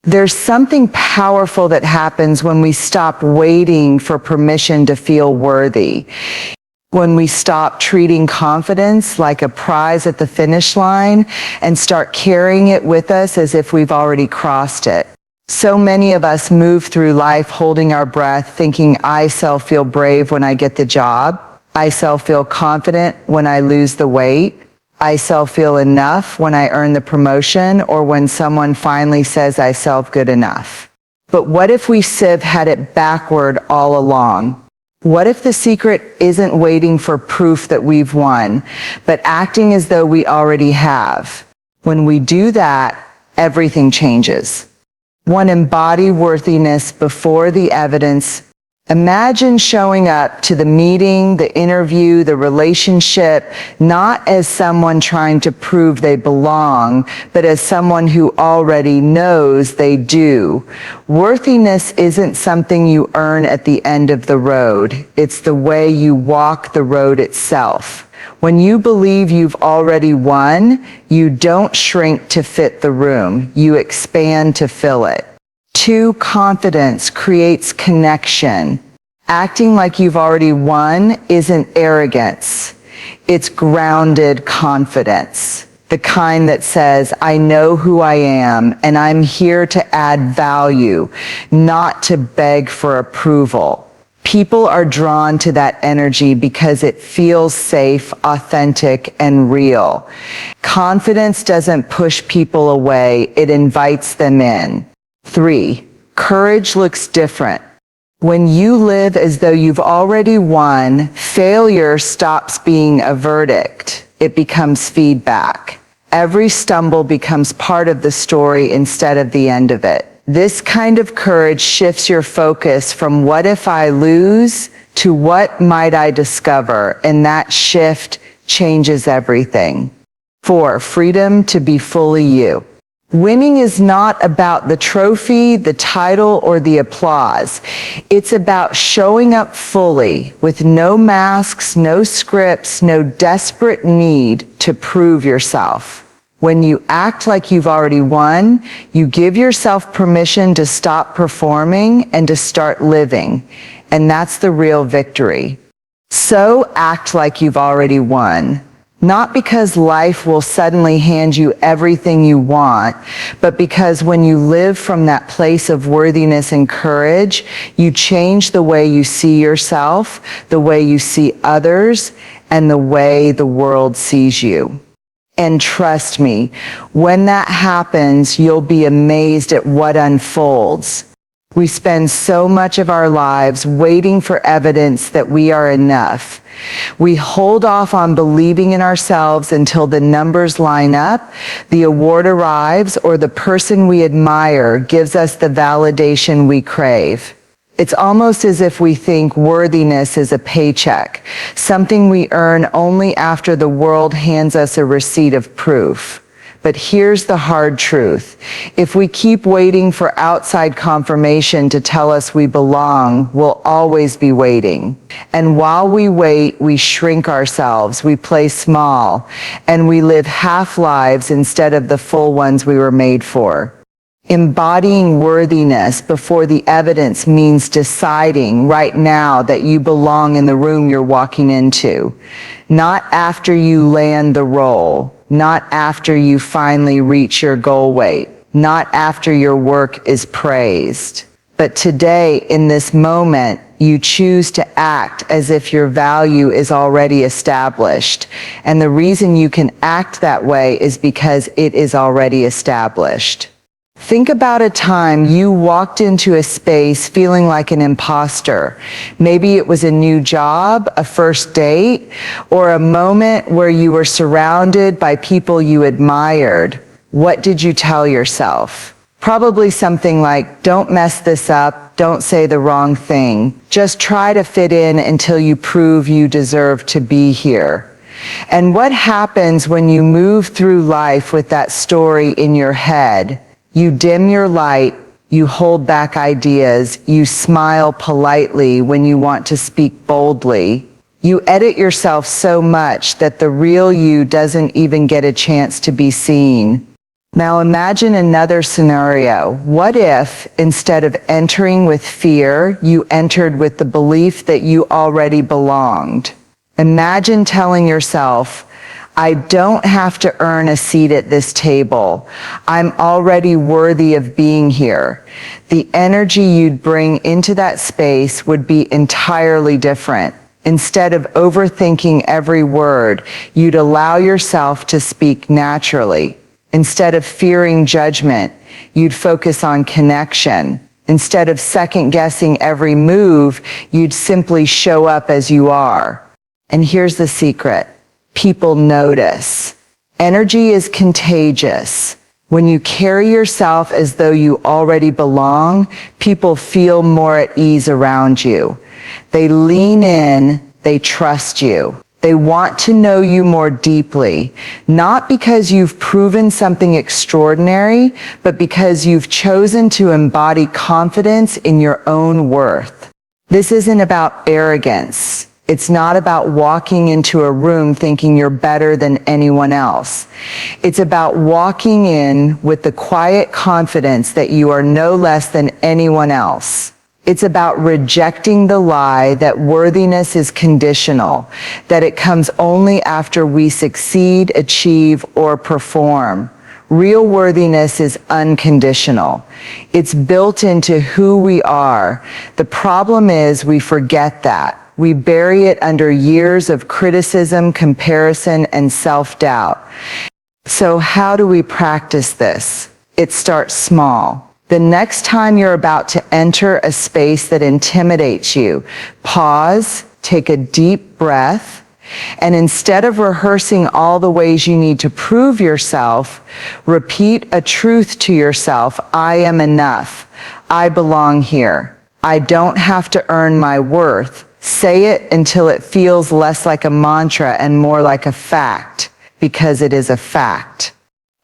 There's something powerful that happens when we stop waiting for permission to feel worthy. When we stop treating confidence like a prize at the finish line and start carrying it with us as if we've already crossed it. So many of us move through life holding our breath, thinking, I shall feel brave when I get the job. I shall feel confident when I lose the weight. I shall feel enough when I earn the promotion, or when someone finally says I shall good enough. But what if we had it backward all along? What if the secret isn't waiting for proof that we've won, but acting as though we already have? When we do that, everything changes. One, embody worthiness before the evidence. Imagine showing up to the meeting, the interview, the relationship, not as someone trying to prove they belong, but as someone who already knows they do. Worthiness isn't something you earn at the end of the road. It's the way you walk the road itself. When you believe you've already won, you don't shrink to fit the room. You expand to fill it. 2, confidence creates connection. Acting like you've already won isn't arrogance. It's grounded confidence. The kind that says, I know who I am and I'm here to add value, not to beg for approval. People are drawn to that energy because it feels safe, authentic, and real. Confidence doesn't push people away, it invites them in. 3, courage looks different. When you live as though you've already won, failure stops being a verdict. It becomes feedback. Every stumble becomes part of the story instead of the end of it. This kind of courage shifts your focus from what if I lose to what might I discover, and that shift changes everything. 4, freedom to be fully you. Winning is not about the trophy, the title, or the applause. It's about showing up fully with no masks, no scripts, no desperate need to prove yourself. When you act like you've already won, you give yourself permission to stop performing and to start living. And that's the real victory. So act like you've already won. Not because life will suddenly hand you everything you want, but because when you live from that place of worthiness and courage, you change the way you see yourself, the way you see others, and the way the world sees you. And trust me, when that happens, you'll be amazed at what unfolds. We spend so much of our lives waiting for evidence that we are enough. We hold off on believing in ourselves until the numbers line up, the award arrives, or the person we admire gives us the validation we crave. It's almost as if we think worthiness is a paycheck, something we earn only after the world hands us a receipt of proof. But here's the hard truth. If we keep waiting for outside confirmation to tell us we belong, we'll always be waiting. And while we wait, we shrink ourselves, we play small, and we live half lives instead of the full ones we were made for. Embodying worthiness before the evidence means deciding right now that you belong in the room you're walking into, not after you land the role. Not after you finally reach your goal weight, not after your work is praised. But today, in this moment, you choose to act as if your value is already established. And the reason you can act that way is because it is already established. Think about a time you walked into a space feeling like an imposter. Maybe it was a new job, a first date, or a moment where you were surrounded by people you admired. What did you tell yourself? Probably something like, don't mess this up, don't say the wrong thing. Just try to fit in until you prove you deserve to be here. And what happens when you move through life with that story in your head? You dim your light, you hold back ideas, you smile politely when you want to speak boldly. You edit yourself so much that the real you doesn't even get a chance to be seen. Now imagine another scenario. What if, instead of entering with fear, you entered with the belief that you already belonged? Imagine telling yourself, I don't have to earn a seat at this table. I'm already worthy of being here. The energy you'd bring into that space would be entirely different. Instead of overthinking every word, you'd allow yourself to speak naturally. Instead of fearing judgment, you'd focus on connection. Instead of second-guessing every move, you'd simply show up as you are. And here's the secret. People notice. Energy is contagious. When you carry yourself as though you already belong, people feel more at ease around you. They lean in, they trust you. They want to know you more deeply, not because you've proven something extraordinary, but because you've chosen to embody confidence in your own worth. This isn't about arrogance. It's not about walking into a room thinking you're better than anyone else. It's about walking in with the quiet confidence that you are no less than anyone else. It's about rejecting the lie that worthiness is conditional, that it comes only after we succeed, achieve, or perform. Real worthiness is unconditional. It's built into who we are. The problem is we forget that. We bury it under years of criticism, comparison, and self-doubt. So how do we practice this? It starts small. The next time you're about to enter a space that intimidates you, pause, take a deep breath, and instead of rehearsing all the ways you need to prove yourself, repeat a truth to yourself. I am enough. I belong here. I don't have to earn my worth. Say it until it feels less like a mantra and more like a fact, because it is a fact.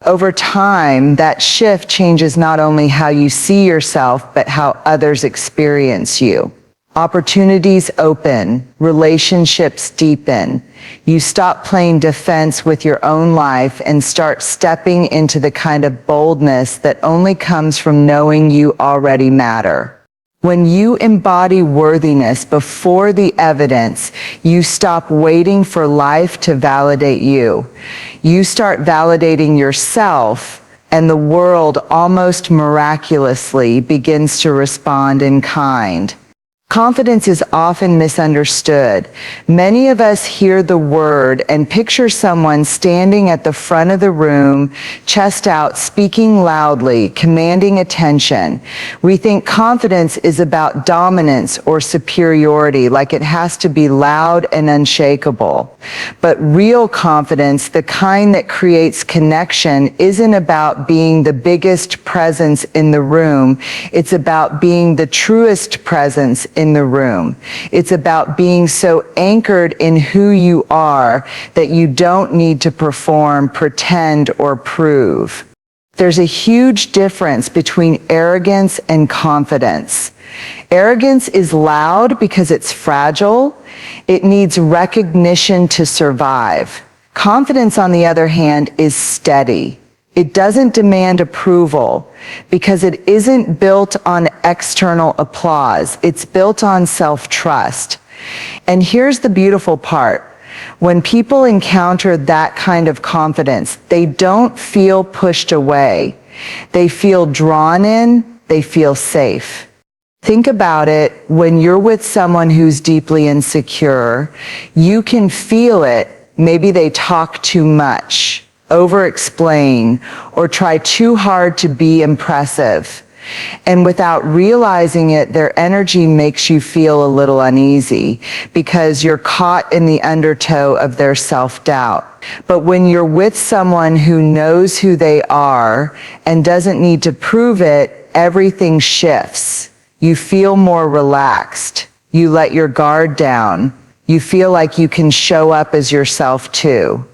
Over time, that shift changes not only how you see yourself, but how others experience you. Opportunities open, relationships deepen. You stop playing defense with your own life and start stepping into the kind of boldness that only comes from knowing you already matter. When you embody worthiness before the evidence, you stop waiting for life to validate you. You start validating yourself, and the world almost miraculously begins to respond in kind. Confidence is often misunderstood. Many of us hear the word and picture someone standing at the front of the room, chest out, speaking loudly, commanding attention. We think confidence is about dominance or superiority, like it has to be loud and unshakable. But real confidence, the kind that creates connection, isn't about being the biggest presence in the room. It's about being the truest presence in the room. It's about being so anchored in who you are that you don't need to perform, pretend, or prove. There's a huge difference between arrogance and confidence. Arrogance is loud because it's fragile. It needs recognition to survive. Confidence, on the other hand, is steady. It doesn't demand approval because it isn't built on external applause. It's built on self-trust. And here's the beautiful part. When people encounter that kind of confidence, they don't feel pushed away. They feel drawn in. They feel safe. Think about it. When you're with someone who's deeply insecure, you can feel it. Maybe they talk too much, over-explain, or try too hard to be impressive. And without realizing it, their energy makes you feel a little uneasy because you're caught in the undertow of their self-doubt. But when you're with someone who knows who they are and doesn't need to prove it, everything shifts. You feel more relaxed. You let your guard down. You feel like you can show up as yourself too.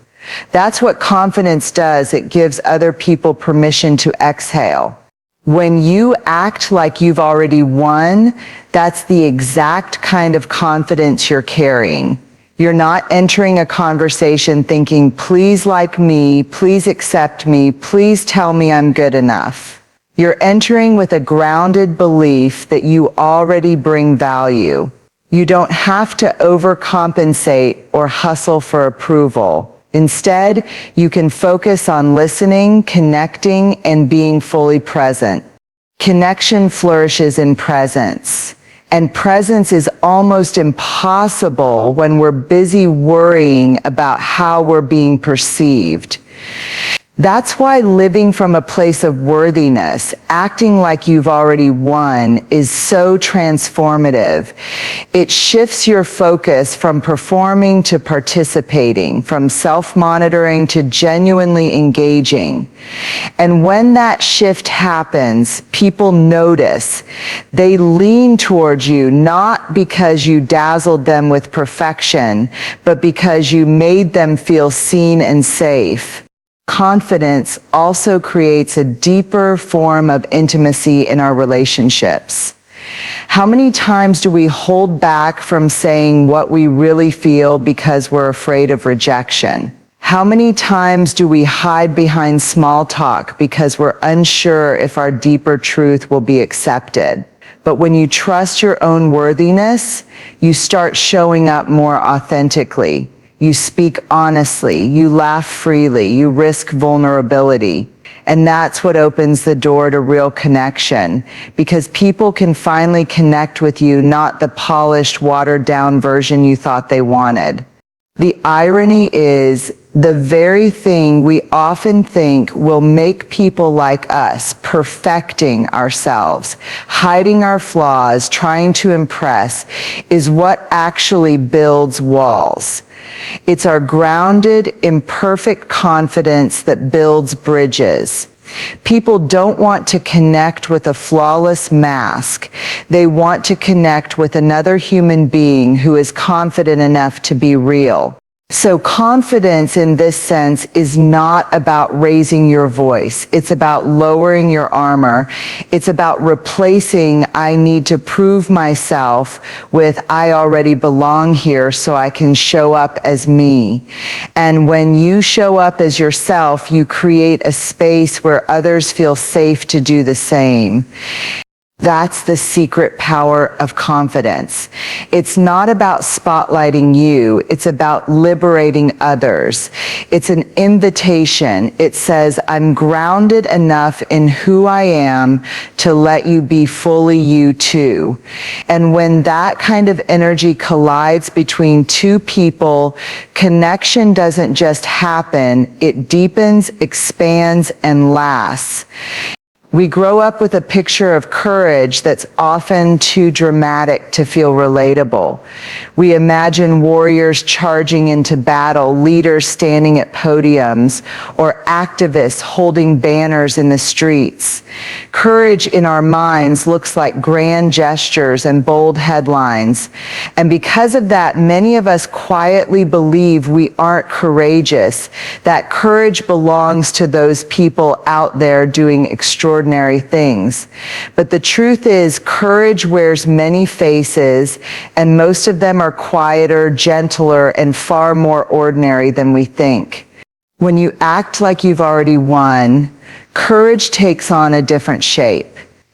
That's what confidence does. It gives other people permission to exhale. When you act like you've already won, that's the exact kind of confidence you're carrying. You're not entering a conversation thinking, please like me, please accept me, please tell me I'm good enough. You're entering with a grounded belief that you already bring value. You don't have to overcompensate or hustle for approval. Instead, you can focus on listening, connecting, and being fully present. Connection flourishes in presence. And presence is almost impossible when we're busy worrying about how we're being perceived. That's why living from a place of worthiness, acting like you've already won, is so transformative. It shifts your focus from performing to participating, from self-monitoring to genuinely engaging. And when that shift happens, people notice. They lean towards you, not because you dazzled them with perfection, but because you made them feel seen and safe. Confidence also creates a deeper form of intimacy in our relationships. How many times do we hold back from saying what we really feel because we're afraid of rejection? How many times do we hide behind small talk because we're unsure if our deeper truth will be accepted? But when you trust your own worthiness, you start showing up more authentically. You speak honestly, you laugh freely, you risk vulnerability. And that's what opens the door to real connection, because people can finally connect with you, not the polished, watered-down version you thought they wanted. The irony is, the very thing we often think will make people like us, perfecting ourselves, hiding our flaws, trying to impress, is what actually builds walls. It's our grounded, imperfect confidence that builds bridges. People don't want to connect with a flawless mask. They want to connect with another human being who is confident enough to be real. So confidence in this sense is not about raising your voice. It's about lowering your armor. It's about replacing I need to prove myself with I already belong here so I can show up as me. And when you show up as yourself, you create a space where others feel safe to do the same. That's the secret power of confidence. It's not about spotlighting you. It's about liberating others. It's an invitation. It says, I'm grounded enough in who I am to let you be fully you too. And when that kind of energy collides between two people, connection doesn't just happen. It deepens, expands, and lasts. We grow up with a picture of courage that's often too dramatic to feel relatable. We imagine warriors charging into battle, leaders standing at podiums, or activists holding banners in the streets. Courage in our minds looks like grand gestures and bold headlines. And because of that, many of us quietly believe we aren't courageous, that courage belongs to those people out there doing extraordinary things. But the truth is, courage wears many faces, and most of them are quieter, gentler, and far more ordinary than we think. When you act like you've already won, courage takes on a different shape.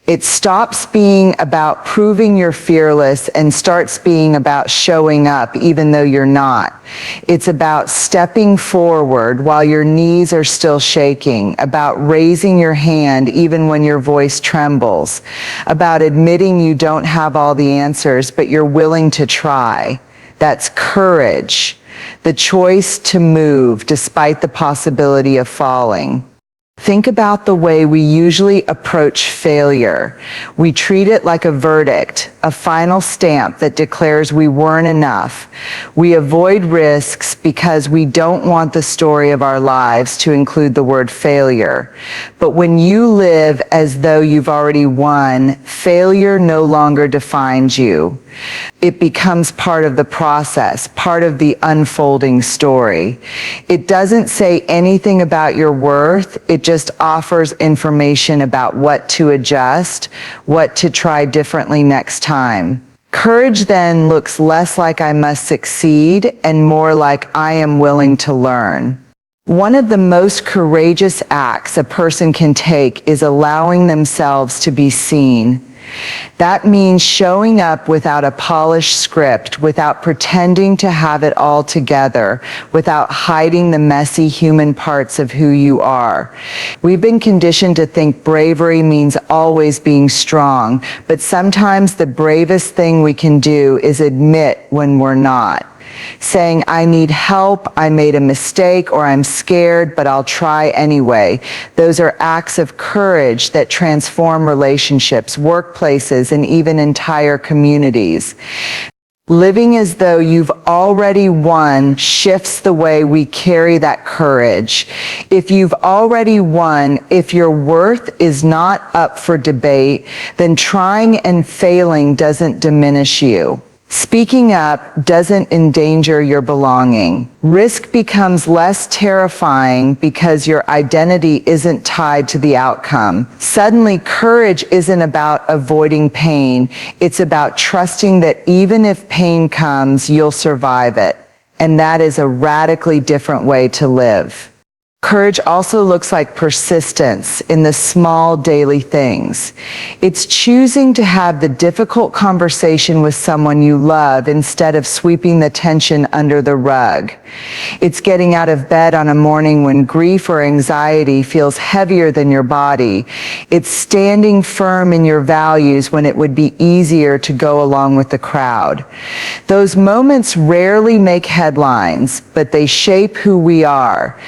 It stops being about proving you're fearless and starts being about showing up even though you're not. It's about stepping forward while your knees are still shaking, about raising your hand even when your voice trembles, about admitting you don't have all the answers, but you're willing to try. That's courage, the choice to move despite the possibility of falling. Think about the way we usually approach failure. We treat it like a verdict, a final stamp that declares we weren't enough. We avoid risks because we don't want the story of our lives to include the word failure. But when you live as though you've already won, failure no longer defines you. It becomes part of the process, part of the unfolding story. It doesn't say anything about your worth. It just offers information about what to adjust, what to try differently next time. Courage then looks less like I must succeed and more like I am willing to learn. One of the most courageous acts a person can take is allowing themselves to be seen. That means showing up without a polished script, without pretending to have it all together, without hiding the messy human parts of who you are. We've been conditioned to think bravery means always being strong, but sometimes the bravest thing we can do is admit when we're not. Saying, I need help, I made a mistake, or I'm scared, but I'll try anyway. Those are acts of courage that transform relationships, workplaces, and even entire communities. Living as though you've already won shifts the way we carry that courage. If you've already won, if your worth is not up for debate, then trying and failing doesn't diminish you. Speaking up doesn't endanger your belonging. Risk becomes less terrifying because your identity isn't tied to the outcome. Suddenly, courage isn't about avoiding pain. It's about trusting that even if pain comes, you'll survive it. And that is a radically different way to live. Courage also looks like persistence in the small daily things. It's choosing to have the difficult conversation with someone you love instead of sweeping the tension under the rug. It's getting out of bed on a morning when grief or anxiety feels heavier than your body. It's standing firm in your values when it would be easier to go along with the crowd. Those moments rarely make headlines, but they shape who we are.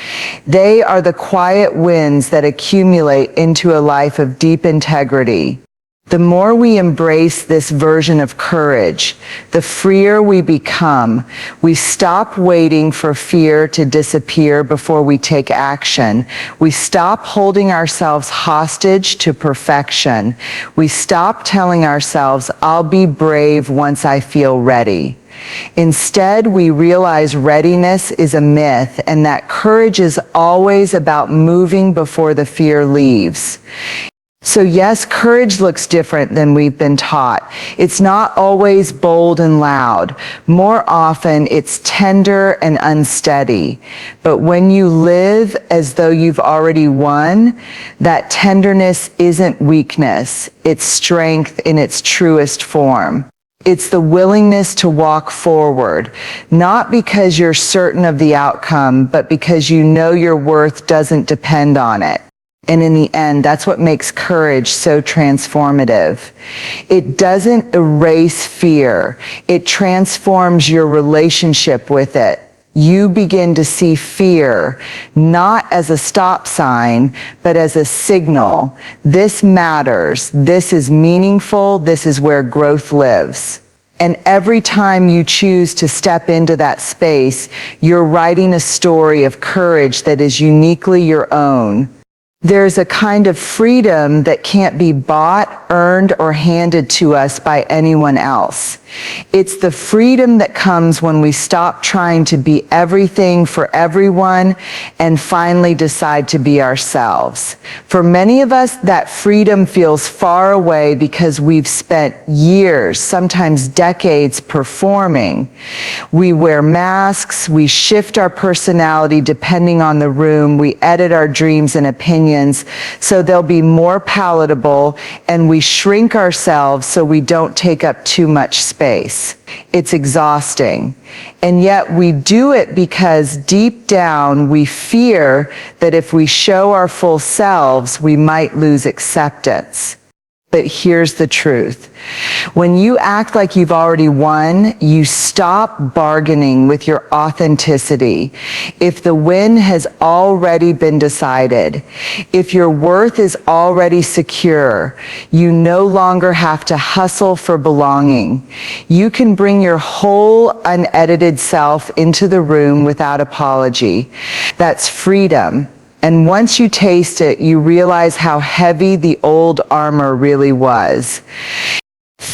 They are the quiet wins that accumulate into a life of deep integrity. The more we embrace this version of courage, the freer we become. We stop waiting for fear to disappear before we take action. We stop holding ourselves hostage to perfection. We stop telling ourselves, I'll be brave once I feel ready. Instead, we realize readiness is a myth and that courage is always about moving before the fear leaves. So yes, courage looks different than we've been taught. It's not always bold and loud. More often, it's tender and unsteady. But when you live as though you've already won, that tenderness isn't weakness. It's strength in its truest form. It's the willingness to walk forward, not because you're certain of the outcome, but because you know your worth doesn't depend on it. And in the end, that's what makes courage so transformative. It doesn't erase fear. It transforms your relationship with it. You begin to see fear not as a stop sign, but as a signal. This matters. This is meaningful. This is where growth lives. And every time you choose to step into that space, you're writing a story of courage that is uniquely your own. There's a kind of freedom that can't be bought, earned, or handed to us by anyone else. It's the freedom that comes when we stop trying to be everything for everyone and finally decide to be ourselves. For many of us, that freedom feels far away because we've spent years, sometimes decades, performing. We wear masks, we shift our personality depending on the room, we edit our dreams and opinions so they'll be more palatable, and we shrink ourselves so we don't take up too much space. It's exhausting. And yet we do it because deep down we fear that if we show our full selves, we might lose acceptance. But here's the truth. When you act like you've already won, you stop bargaining with your authenticity. If the win has already been decided, if your worth is already secure, you no longer have to hustle for belonging. You can bring your whole unedited self into the room without apology. That's freedom. And once you taste it, you realize how heavy the old armor really was.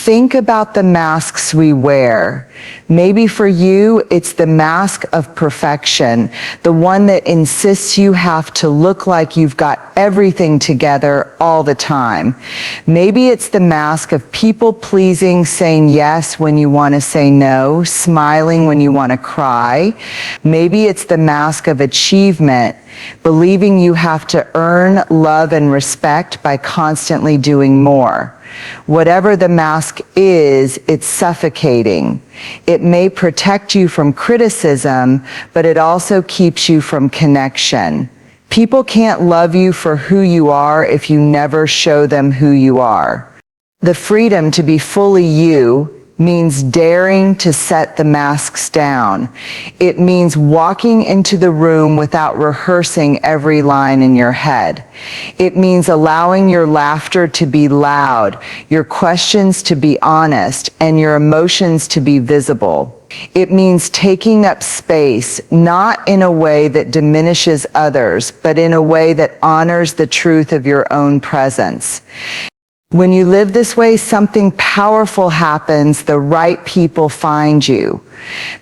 think about the masks we wear. Maybe for you, it's the mask of perfection, the one that insists you have to look like you've got everything together all the time. Maybe it's the mask of people-pleasing, saying yes when you want to say no, smiling when you want to cry. Maybe it's the mask of achievement, believing you have to earn love and respect by constantly doing more. Whatever the mask is, it's suffocating. It may protect you from criticism, but it also keeps you from connection. People can't love you for who you are if you never show them who you are. The freedom to be fully you means daring to set the masks down. It means walking into the room without rehearsing every line in your head. It means allowing your laughter to be loud, your questions to be honest, and your emotions to be visible. It means taking up space, not in a way that diminishes others, but in a way that honors the truth of your own presence. When you live this way, something powerful happens. The right people find you.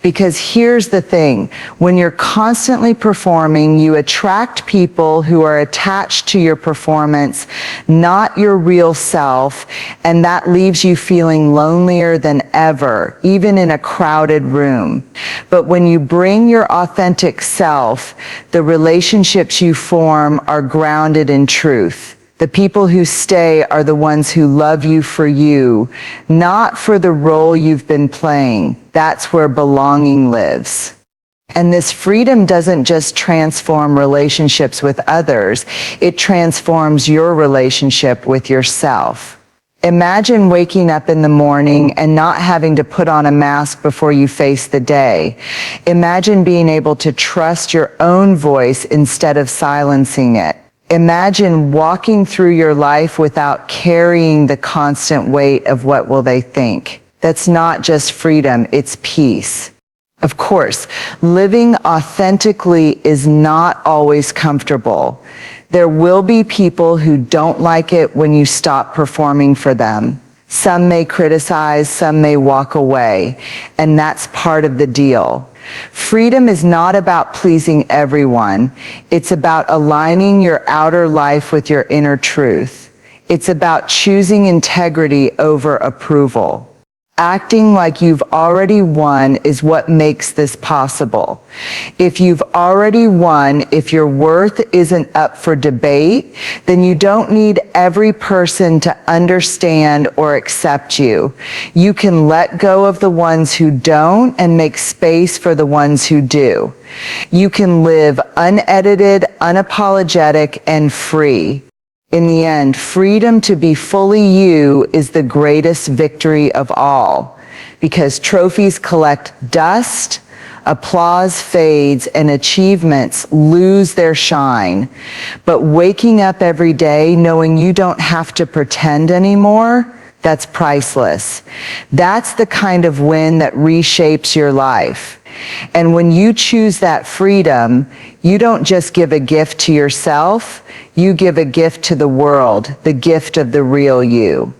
Because here's the thing, when you're constantly performing, you attract people who are attached to your performance, not your real self, and that leaves you feeling lonelier than ever, even in a crowded room. But when you bring your authentic self, the relationships you form are grounded in truth. The people who stay are the ones who love you for you, not for the role you've been playing. That's where belonging lives. And this freedom doesn't just transform relationships with others, it transforms your relationship with yourself. Imagine waking up in the morning and not having to put on a mask before you face the day. Imagine being able to trust your own voice instead of silencing it. Imagine walking through your life without carrying the constant weight of what will they think. That's not just freedom, it's peace. Of course, living authentically is not always comfortable. There will be people who don't like it when you stop performing for them. Some may criticize, some may walk away, and that's part of the deal. Freedom is not about pleasing everyone. It's about aligning your outer life with your inner truth. It's about choosing integrity over approval. Acting like you've already won is what makes this possible. If you've already won, if your worth isn't up for debate, then you don't need every person to understand or accept you. You can let go of the ones who don't and make space for the ones who do. You can live unedited, unapologetic, and free. In the end, freedom to be fully you is the greatest victory of all, because trophies collect dust, applause fades, and achievements lose their shine. But waking up every day knowing you don't have to pretend anymore, that's priceless. That's the kind of win that reshapes your life. And when you choose that freedom, you don't just give a gift to yourself, you give a gift to the world, the gift of the real you.